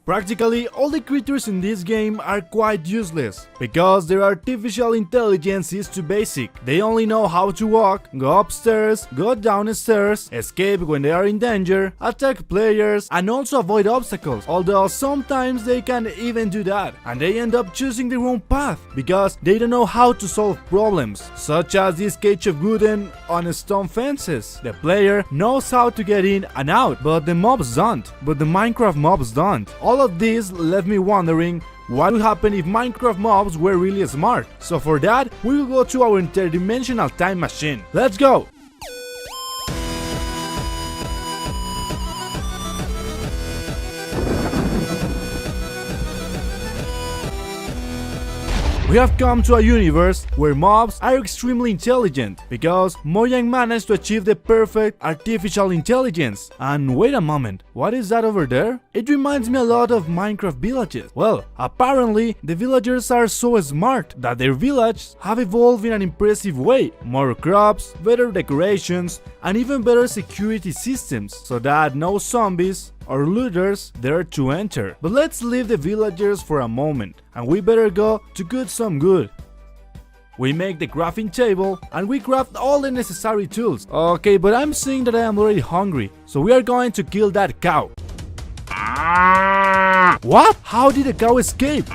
Practically all the creatures in this game are quite useless, because their artificial intelligence is too basic. They only know how to walk, go upstairs, go downstairs, escape when they are in danger, attack players, and also avoid obstacles, although sometimes they can even do that, and they end up choosing the wrong path, because they don't know how to solve problems, such as this cage of wooden on stone fences. The player knows how to get in and out, but the mobs don't. But the Minecraft mobs don't. All of this left me wondering what would happen if Minecraft mobs were really smart. So for that, we will go to our interdimensional time machine. Let's go! We have come to a universe where mobs are extremely intelligent, because Mojang managed to achieve the perfect artificial intelligence. And wait a moment, what is that over there? It reminds me a lot of Minecraft villages. Well, apparently the villagers are so smart that their villages have evolved in an impressive way. More crops, better decorations, and even better security systems, so that no zombies or looters dare to enter. But let's leave the villagers for a moment, and we better go to good some good. We make the crafting table and we craft all the necessary tools. Okay, but I'm seeing that I am already hungry, so we are going to kill that cow. What? How did the cow escape?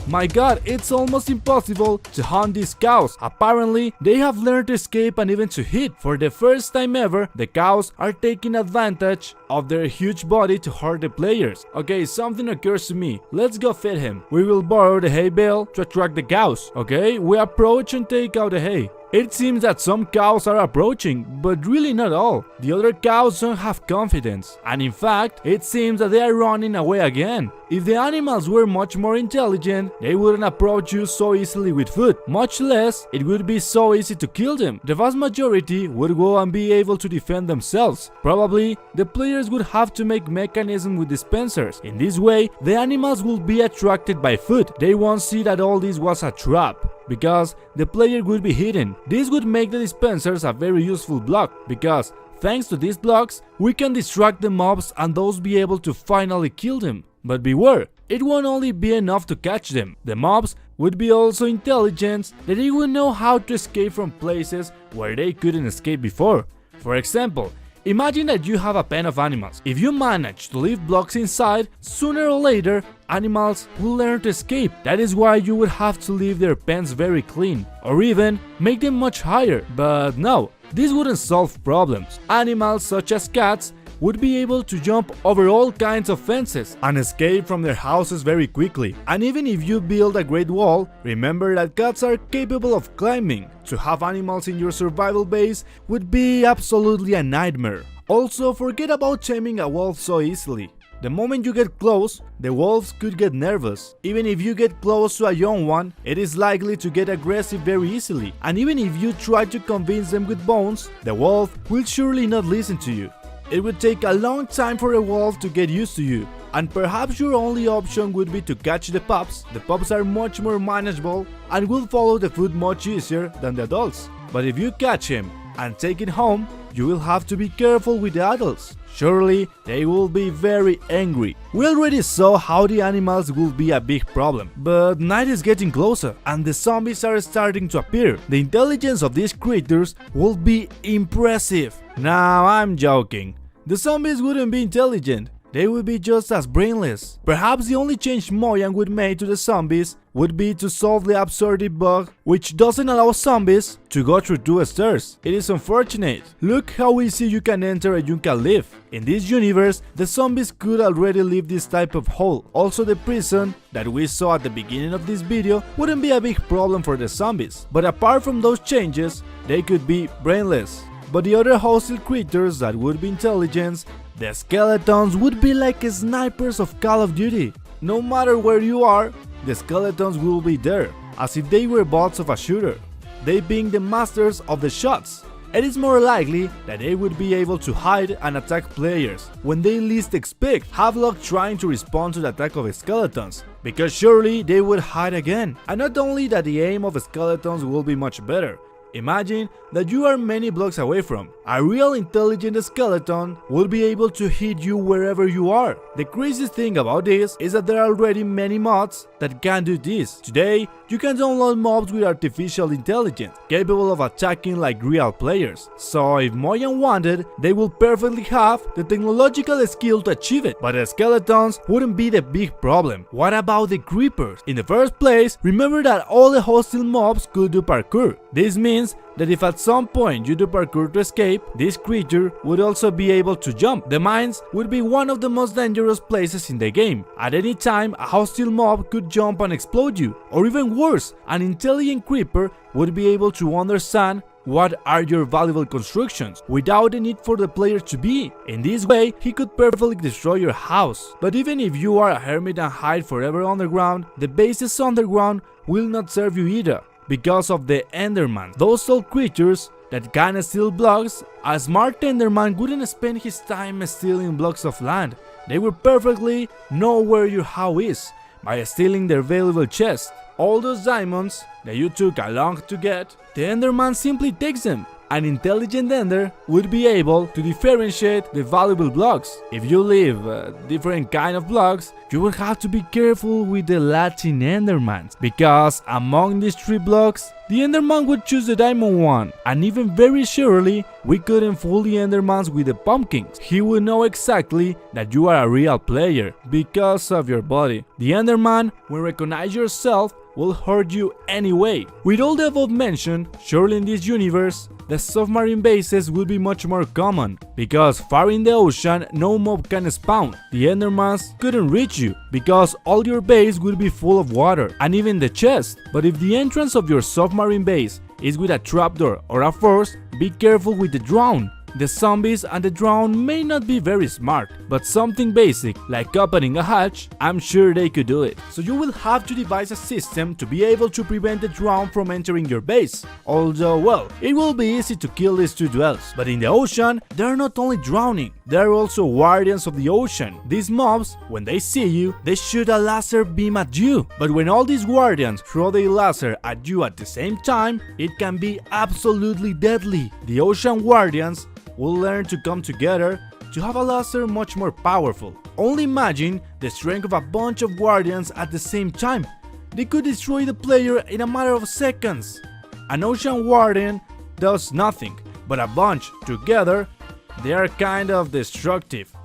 My god, it's almost impossible to hunt these cows. Apparently, they have learned to escape and even to hit. For the first time ever, the cows are taking advantage of their huge body to hurt the players. Okay, something occurs to me. Let's go feed him. We will borrow the hay bale to attract the cows. Okay, we approach and take out the hay. It seems that some cows are approaching, but really not all. The other cows don't have confidence, and in fact, it seems that they are running away again. If the animals were much more intelligent, they wouldn't approach you so easily with food, much less it would be so easy to kill them. The vast majority would go and be able to defend themselves. Probably, the players would have to make mechanisms with dispensers. In this way, the animals will be attracted by food. They won't see that all this was a trap, because the player would be hidden. This would make the dispensers a very useful block, because thanks to these blocks, we can distract the mobs and those be able to finally kill them. But beware, it won't only be enough to catch them. The mobs would be also intelligent, that they would know how to escape from places where they couldn't escape before. For example, imagine that you have a pen of animals. If you manage to leave blocks inside, sooner or later, animals will learn to escape. That is why you would have to leave their pens very clean, or even make them much higher. But no, this wouldn't solve problems. Animals such as cats would be able to jump over all kinds of fences and escape from their houses very quickly. And even if you build a great wall, remember that cats are capable of climbing. To have animals in your survival base would be absolutely a nightmare. Also, forget about taming a wolf so easily. The moment you get close, the wolves could get nervous. Even if you get close to a young one, it is likely to get aggressive very easily. And even if you try to convince them with bones, the wolf will surely not listen to you. It would take a long time for a wolf to get used to you, and perhaps your only option would be to catch the pups. The pups are much more manageable and will follow the food much easier than the adults. But if you catch him and take it home, you will have to be careful with the adults. Surely they will be very angry. We already saw how the animals will be a big problem, but night is getting closer and the zombies are starting to appear. The intelligence of these creatures will be impressive. Now I'm joking. The zombies wouldn't be intelligent. They would be just as brainless. Perhaps the only change Mojang would make to the zombies would be to solve the absurdity bug, which doesn't allow zombies to go through 2 stairs. It is unfortunate. Look how easy you can enter and you can leave. In this universe, the zombies could already leave this type of hole. Also, the prison that we saw at the beginning of this video wouldn't be a big problem for the zombies. But apart from those changes, they could be brainless. But the other hostile creatures that would be intelligent, the skeletons, would be like snipers of Call of Duty. No matter where you are, the skeletons will be there, as if they were bots of a shooter, they being the masters of the shots. It is more likely that they would be able to hide and attack players when they least expect. Have luck trying to respond to the attack of skeletons, because surely they would hide again. And not only that, the aim of skeletons will be much better. Imagine that you are many blocks away from. A real intelligent skeleton will be able to hit you wherever you are. The craziest thing about this is that there are already many mods that can do this. Today, you can download mobs with artificial intelligence, capable of attacking like real players. So if Mojang wanted, they will perfectly have the technological skill to achieve it. But the skeletons wouldn't be the big problem. What about the creepers? In the first place, remember that all the hostile mobs could do parkour. This means that if at some point you do parkour to escape, this creature would also be able to jump. The mines would be one of the most dangerous places in the game. At any time, a hostile mob could jump and explode you. Or even worse, an intelligent creeper would be able to understand what are your valuable constructions without the need for the player to be. In this way, he could perfectly destroy your house. But even if you are a hermit and hide forever underground, the bases underground will not serve you either. Because of the Enderman, those old creatures that can steal blocks, a smart Enderman wouldn't spend his time stealing blocks of land. They would perfectly know where your house is by stealing their valuable chest. All those diamonds that you took along to get, the Enderman simply takes them. An intelligent Ender would be able to differentiate the valuable blocks. If you leave different kind of blocks, you will have to be careful with the Latin Endermans, because among these 3 blocks, the Enderman would choose the diamond one, and even very surely, we couldn't fool the Endermans with the pumpkins. He would know exactly that you are a real player because of your body. The Enderman will recognize yourself, will hurt you anyway. With all the above mentioned, surely in this universe, the submarine bases will be much more common, because far in the ocean no mob can spawn. The Endermans couldn't reach you, because all your base will be full of water, and even the chest. But if the entrance of your submarine base is with a trapdoor or a force, be careful with the drone. The zombies and the drone may not be very smart, but something basic like opening a hatch, I'm sure they could do it. So you will have to devise a system to be able to prevent the drone from entering your base. Although, well, it will be easy to kill these 2 dwells. But in the ocean, they're not only drowning, they're also Wardens of the ocean. These mobs, when they see you, they shoot a laser beam at you. But when all these Wardens throw their laser at you at the same time, it can be absolutely deadly. The ocean Wardens will learn to come together to have a laser much more powerful. Only imagine the strength of a bunch of Guardians at the same time. They could destroy the player in a matter of seconds. An ocean Warden does nothing, but a bunch together, they are kind of destructive.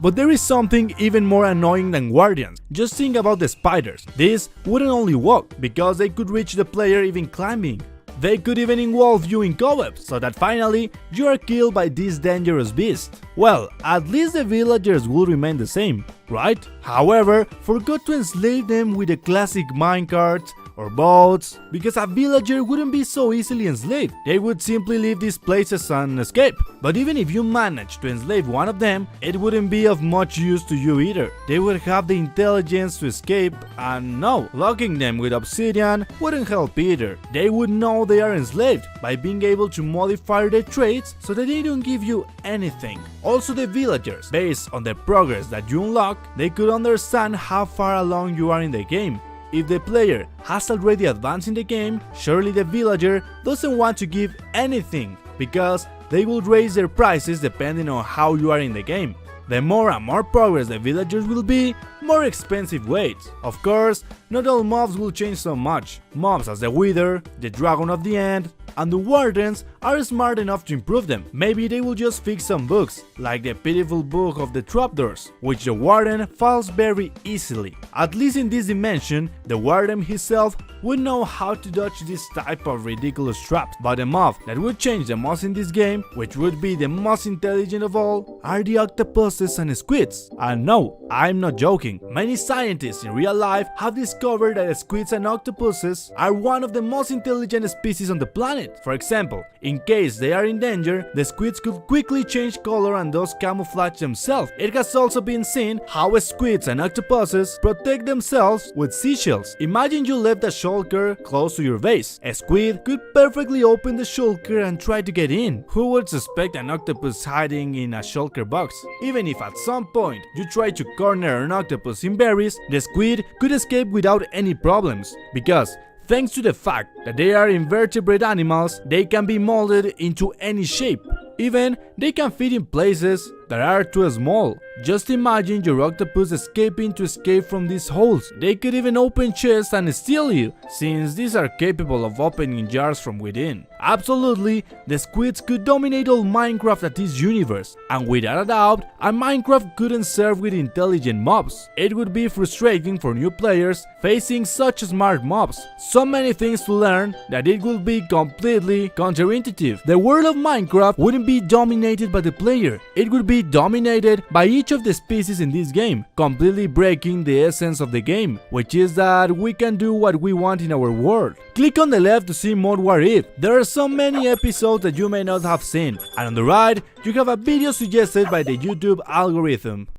But there is something even more annoying than Guardians. Just think about the spiders. These wouldn't only walk, because they could reach the player even climbing. They could even involve you in co-ops, so that finally you are killed by this dangerous beast. Well, at least the villagers will remain the same, right? However, forgot to enslave them with the classic minecarts or boats, because a villager wouldn't be so easily enslaved. They would simply leave these places and escape. But even if you managed to enslave one of them, it wouldn't be of much use to you either. They would have the intelligence to escape, and no, locking them with obsidian wouldn't help either. They would know they are enslaved by being able to modify their traits so that they don't give you anything. Also, the villagers, based on the progress that you unlock, they could understand how far along you are in the game. If the player has already advanced in the game, surely the villager doesn't want to give anything, because they will raise their prices depending on how you are in the game. The more and more progress the villagers will be, more expensive waits. Of course, not all mobs will change so much. Mobs as the Wither, the Dragon of the End, and the Wardens are smart enough to improve them. Maybe they will just fix some bugs, like the pitiful bug of the trapdoors, which the Warden falls very easily. At least in this dimension, the Warden himself would know how to dodge this type of ridiculous traps. But the mob that would change the most in this game, which would be the most intelligent of all, are the octopuses and squids. And no, I'm not joking. Many scientists in real life have discovered that squids and octopuses are one of the most intelligent species on the planet. For example, in case they are in danger, the squids could quickly change color and thus camouflage themselves. It has also been seen how squids and octopuses protect themselves with seashells. Imagine you left a shulker close to your base. A squid could perfectly open the shulker and try to get in. Who would suspect an octopus hiding in a shulker box? Even if at some point you try to corner an octopus in berries, the squid could escape without any problems, because Thanks to the fact that they are invertebrate animals, they can be molded into any shape. Even, they can fit in places that are too small. Just imagine your octopus escaping to escape from these holes. They could even open chests and steal you, since these are capable of opening jars from within. Absolutely, the squids could dominate all Minecraft at this universe, and without a doubt, a Minecraft couldn't serve with intelligent mobs. It would be frustrating for new players facing such smart mobs. So many things to learn that it would be completely counterintuitive. The world of Minecraft wouldn't be dominated by the player, it would be dominated by each of the species in this game, completely breaking the essence of the game, which is that we can do what we want in our world. Click on the left to see more What If. There are so many episodes that you may not have seen, and on the right you have a video suggested by the YouTube algorithm.